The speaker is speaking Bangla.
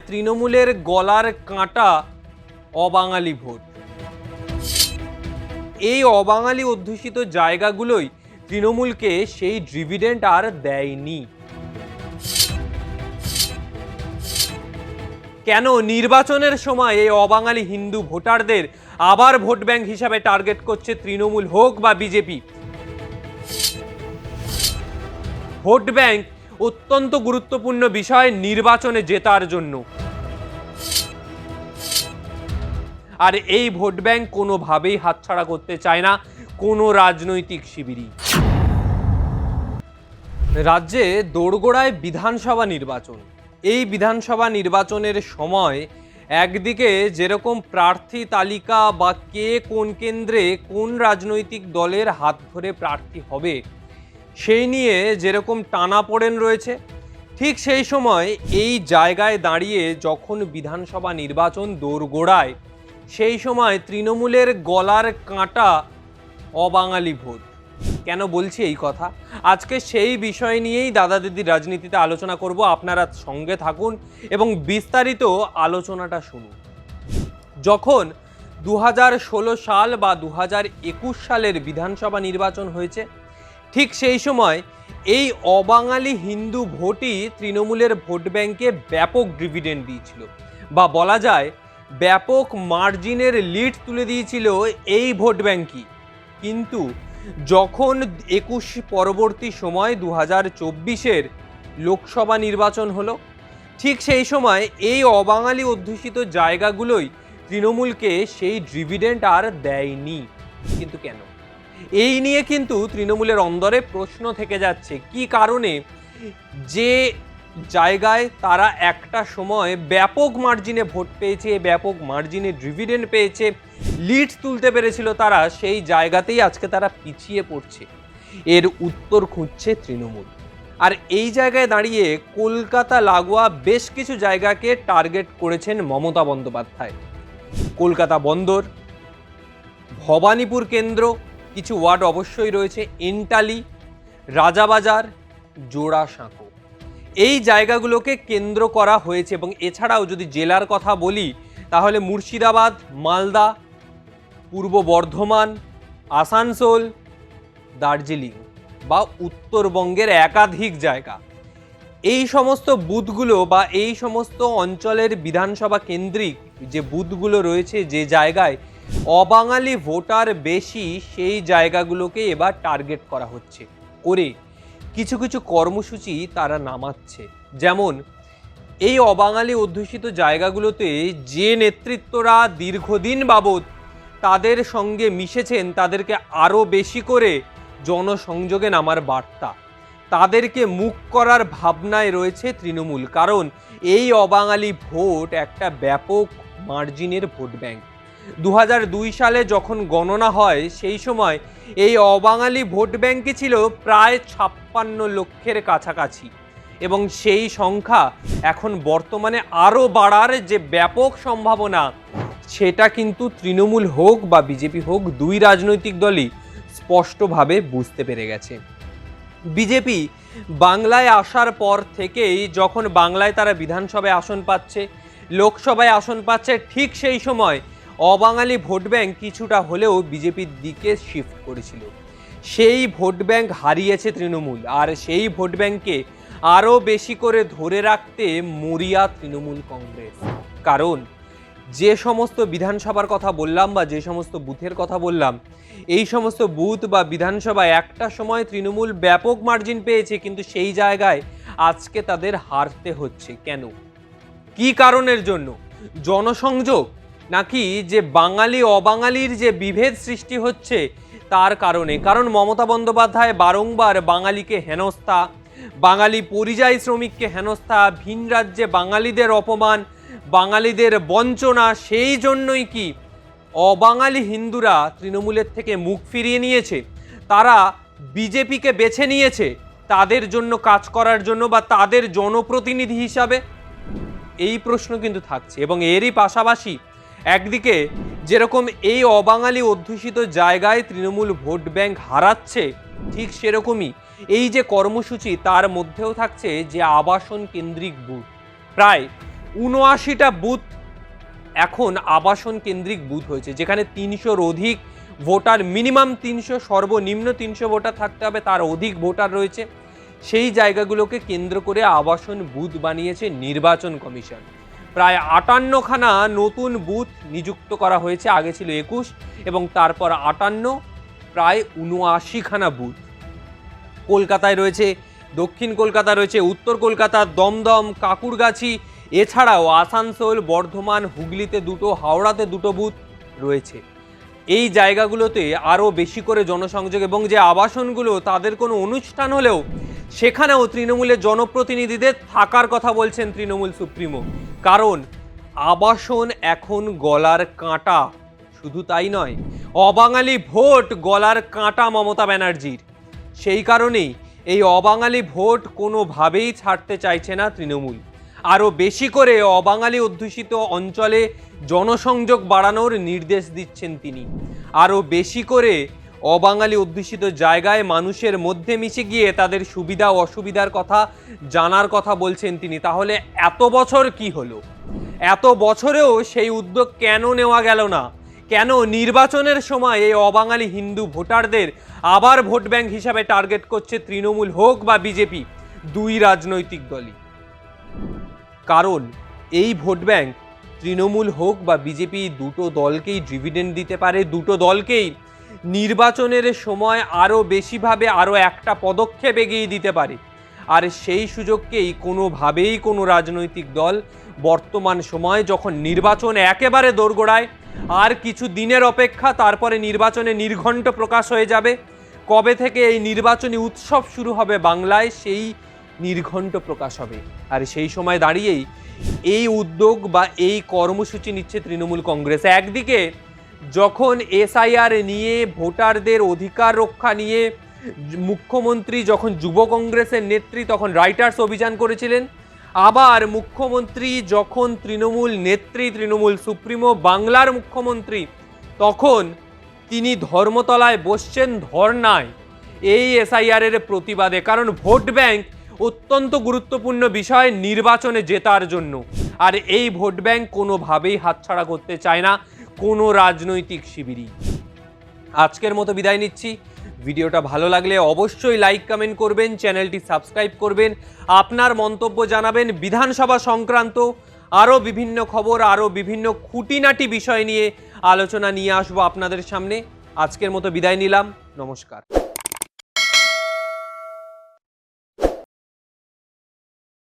তৃণমূলের গলার কাঁটা অবাঙালি ভোট। এই অবাঙালি অধ্যুষিত জায়গাগুলোই তৃণমূলকে সেই ডিভিডেন্ড আর দেয়নি। কেন নির্বাচনের সময় এই অবাঙালি হিন্দু ভোটারদের আবার ভোট ব্যাংক হিসাবে টার্গেট করছে তৃণমূল হোক বা বিজেপি? ভোট ব্যাংক অত্যন্ত গুরুত্বপূর্ণ বিষয় নির্বাচনে জেতার জন্য, আর এই ভোট ব্যাংক কোনোভাবেই হাতছাড়া করতে চায় না কোনো রাজনৈতিক শিবিরই। রাজ্যে দোরগোড়ায় বিধানসভা নির্বাচন। এই বিধানসভা নির্বাচনের সময় একদিকে যেরকম প্রার্থী তালিকা বা কে কোন কেন্দ্রে কোন রাজনৈতিক দলের হাত ধরে প্রার্থী হবে সেই নিয়ে যেরকম টানাপোড়েন রয়েছে, ঠিক সেই সময় এই জায়গায় দাঁড়িয়ে যখন বিধানসভা নির্বাচন দোরগোড়ায়, সেই সময় তৃণমূলের গলার কাঁটা অবাঙালি ভোট। কেন বলছি এই কথা? আজকে সেই বিষয় নিয়েই দাদা দিদির রাজনীতিতে আলোচনা করব। আপনারা সঙ্গে থাকুন এবং বিস্তারিত আলোচনাটা শুনুন। যখন 2016 সাল বা 2021 সালের বিধানসভা নির্বাচন হয়েছে, ঠিক সেই সময় এই অবাঙালি হিন্দু ভোটই তৃণমূলের ভোট ব্যাংকে ব্যাপক ডিভিডেন্ড দিয়েছিল, বা বলা যায় ব্যাপক মার্জিনের লিড তুলে দিয়েছিল এই ভোট ব্যাংকই। কিন্তু যখন 21 পরবর্তী সময় 2024-এর লোকসভা নির্বাচন হলো, ঠিক সেই সময় এই অবাঙালি অধ্যুষিত জায়গাগুলোই তৃণমূলকে সেই ডিভিডেন্ড আর দেয়নি। কিন্তু কেন? এই নিয়ে কিন্তু তৃণমূলের অন্দরে প্রশ্ন থেকে যাচ্ছে, কি কারণে যে জায়গায় তারা একটা সময় ব্যাপক মার্জিনে ভোট পেয়েছে, ব্যাপক মার্জিনে ডিভিডেন্ড পেয়েছে, লিড তুলতে পেরেছিল তারা, সেই জায়গাতেই আজকে তারা পিছিয়ে পড়ছে। এর উত্তর খুঁজছে তৃণমূল। আর এই জায়গায় দাঁড়িয়ে কলকাতা লাগোয়া বেশ কিছু জায়গাকে টার্গেট করেছেন মমতা বন্দ্যোপাধ্যায়। কলকাতা বন্দর, ভবানীপুর কেন্দ্র, কিছু ওয়ার্ড অবশ্যই রয়েছে, এন্টালি, রাজাবাজার, জোড়াসাঁকো, এই জায়গাগুলোকে কেন্দ্র করা হয়েছে। এবং এছাড়াও যদি জেলার কথা বলি তাহলে মুর্শিদাবাদ, মালদা, পূর্ব বর্ধমান, আসানসোল, দার্জিলিং বা উত্তরবঙ্গের একাধিক জায়গা, এই সমস্ত বুথগুলো বা এই সমস্ত অঞ্চলের বিধানসভা কেন্দ্রিক যে বুথগুলো রয়েছে, যে জায়গায় অবাঙালি ভোটার বেশি, সেই জায়গাগুলোকে এবার টার্গেট করা হচ্ছে করে কিছু কিছু কর্মসূচি তারা নামাচ্ছে। যেমন এই অবাঙালি অধ্যুষিত জায়গাগুলোতে যে নেতৃত্বরা দীর্ঘদিন বাবদ তাদের সঙ্গে মিশেছেন, তাদেরকে আরও বেশি করে জনসংযোগে নামার বার্তা, তাদেরকে মুখ করার ভাবনায় রয়েছে তৃণমূল। কারণ এই অবাঙালি ভোট একটা ব্যাপক মার্জিনের ভোট ব্যাংক। 2002 সালে যখন গণনা হয়, সেই সময় এই অবাঙালি ভোট ব্যাংকই ছিল প্রায় 56 লক্ষের কাছাকাছি, এবং সেই সংখ্যা এখন বর্তমানে আরও বাড়ার যে ব্যাপক সম্ভাবনা, সেটা কিন্তু তৃণমূল হোক বা বিজেপি হোক, দুই রাজনৈতিক দলই স্পষ্টভাবে বুঝতে পেরে গেছে। বিজেপি বাংলায় আসার পর থেকেই, যখন বাংলায় তারা বিধানসভায় আসন পাচ্ছে, লোকসভায় আসন পাচ্ছে, ঠিক সেই সময় অবাঙালি ভোট ব্যাংক কিছুটা হলেও বিজেপির দিকে শিফট করেছিল। সেই ভোট ব্যাংক হারিয়েছে তৃণমূল, আর সেই ভোট ব্যাংককে আরও বেশি করে ধরে রাখতে মরিয়া তৃণমূল কংগ্রেস। কারণ যে সমস্ত বিধানসভার কথা বললাম বা যে সমস্ত বুথের কথা বললাম, এই সমস্ত বুথ বা বিধানসভায় একটা সময় তৃণমূল ব্যাপক মার্জিন পেয়েছে, কিন্তু সেই জায়গায় আজকে তাদের হারতে হচ্ছে। কেন? কি কারণের জন্য? জনসংযোগ, নাকি যে বাঙালি অবাঙালির যে বিভেদ সৃষ্টি হচ্ছে তার কারণে? কারণ মমতা বন্দ্যোপাধ্যায় বারংবার বাঙালিকে হেনস্থা, বাঙালি পরিযায়ী শ্রমিককে হেনস্থা, ভিন রাজ্যে বাঙালিদের অপমান, বাঙালিদের বঞ্চনা, সেই জন্যই কি অবাঙালি হিন্দুরা তৃণমূলের থেকে মুখ ফিরিয়ে নিয়েছে? তারা বিজেপিকে বেছে নিয়েছে তাদের জন্য কাজ করার জন্য বা তাদের জনপ্রতিনিধি হিসাবে? এই প্রশ্ন কিন্তু থাকছে। এবং এরই পাশাপাশি একদিকে যেরকম এই অবাঙালি অধ্যুষিত জায়গায় তৃণমূল ভোট ব্যাংক হারাচ্ছে, ঠিক সেরকমই এই যে কর্মসূচি, তার মধ্যেও থাকছে যে আবাসন কেন্দ্রিক বুথ। প্রায় ৭৯টা বুথ এখন আবাসন কেন্দ্রিক বুথ হয়েছে, যেখানে ৩০০-র অধিক ভোটার, মিনিমাম ৩০০, সর্বনিম্ন ৩০০ ভোটার থাকতে হবে, তার অধিক ভোটার রয়েছে। সেই জায়গাগুলোকে কেন্দ্র করে আবাসন বুথ বানিয়েছে নির্বাচন কমিশন। প্রায় ৫৮খানা নতুন বুথ নিযুক্ত করা হয়েছে, আগে ছিল ২১ এবং তারপর ৫৮, প্রায় ৭৯খানা বুথ। কলকাতায় রয়েছে, দক্ষিণ কলকাতা রয়েছে, উত্তর কলকাতা, দমদম, কাকুরগাছি, এছাড়াও আসানসোল, বর্ধমান, হুগলিতে 2টো, হাওড়াতে 2টো বুথ রয়েছে। এই জায়গাগুলোতে আরও বেশি করে জনসংযোগ, এবং যে আবাসনগুলো তাদের কোনো অনুষ্ঠান হলেও সেখানেও তৃণমূলের জনপ্রতিনিধিদের থাকার কথা বলছেন তৃণমূল সুপ্রিমো। কারণ আবাসন এখন গলার কাঁটা। শুধু তাই নয়, অবাঙালি ভোট গলার কাঁটা মমতা ব্যানার্জির। সেই কারণেই এই অবাঙালি ভোট কোনোভাবেই ছাড়তে চাইছে না তৃণমূল। আরও বেশি করে অবাঙালি অধ্যুষিত অঞ্চলে জনসংযোগ বাড়ানোর নির্দেশ দিচ্ছেন তিনি। আরও বেশি করে অবাঙালি অধ্যুষিত জায়গায় মানুষের মধ্যে মিশে গিয়ে তাদের সুবিধা অসুবিধার কথা জানার কথা বলছেন তিনি। তাহলে এত বছর কি হলো? এত বছরেও সেই উদ্যোগ কেন নেওয়া গেল না? কেন নির্বাচনের সময় এই অবাঙালি হিন্দু ভোটারদের আবার ভোট ব্যাংক হিসাবে টার্গেট করছে তৃণমূল হোক বা বিজেপি, দুই রাজনৈতিক দলই? কারণ এই ভোট ব্যাংক তৃণমূল হোক বা বিজেপি, দুটো দলকেই ডিভিডেন্ড দিতে পারে, দুটো দলকেই নির্বাচনের সময় আরও বেশিভাবে আরও একটা পদক্ষেপ এগিয়ে দিতে পারে। আর সেই সুযোগকেই কোনোভাবেই কোনো রাজনৈতিক দল বর্তমান সময়, যখন নির্বাচন একেবারে দোরগোড়ায়, আর কিছু দিনের অপেক্ষা, তারপরে নির্বাচনে নির্ঘণ্ট প্রকাশ হয়ে যাবে, কবে থেকে এই নির্বাচনী উৎসব শুরু হবে বাংলায় সেই নির্ঘণ্ট প্রকাশ হবে। আর সেই সময় দাঁড়িয়েই এই উদ্যোগ বা এই কর্মসূচি নিচ্ছে তৃণমূল কংগ্রেস। একদিকে যখন এসআইআর নিয়ে, ভোটারদের অধিকার রক্ষা নিয়ে মুখ্যমন্ত্রী যখন যুব কংগ্রেসের নেত্রী, তখন রাইটার্স অভিযান করেছিলেন। আবার মুখ্যমন্ত্রী যখন তৃণমূল নেত্রী, তৃণমূল সুপ্রিমো, বাংলার মুখ্যমন্ত্রী, তখন তিনি ধর্মতলায় বসছেন ধর্নায় এই এসআইআরের প্রতিবাদে। কারণ ভোট ব্যাংক অত্যন্ত গুরুত্বপূর্ণ বিষয় নির্বাচনে জেতার জন্য। আর এই ভোট ব্যাংক কোনোভাবেই হাতছাড়া করতে চায় না কোনো রাজনৈতিক শিবিরই। আজকের মতো বিদায় নিচ্ছি। ভিডিওটা ভালো লাগলে অবশ্যই লাইক, কমেন্ট করবেন, চ্যানেলটি সাবস্ক্রাইব করবেন, আপনার মন্তব্য জানাবেন। বিধানসভা সংক্রান্ত আরও বিভিন্ন খবর, আরও বিভিন্ন খুঁটিনাটি বিষয় নিয়ে আলোচনা নিয়ে আসবো আপনাদের সামনে। আজকের মতো বিদায় নিলাম, নমস্কার।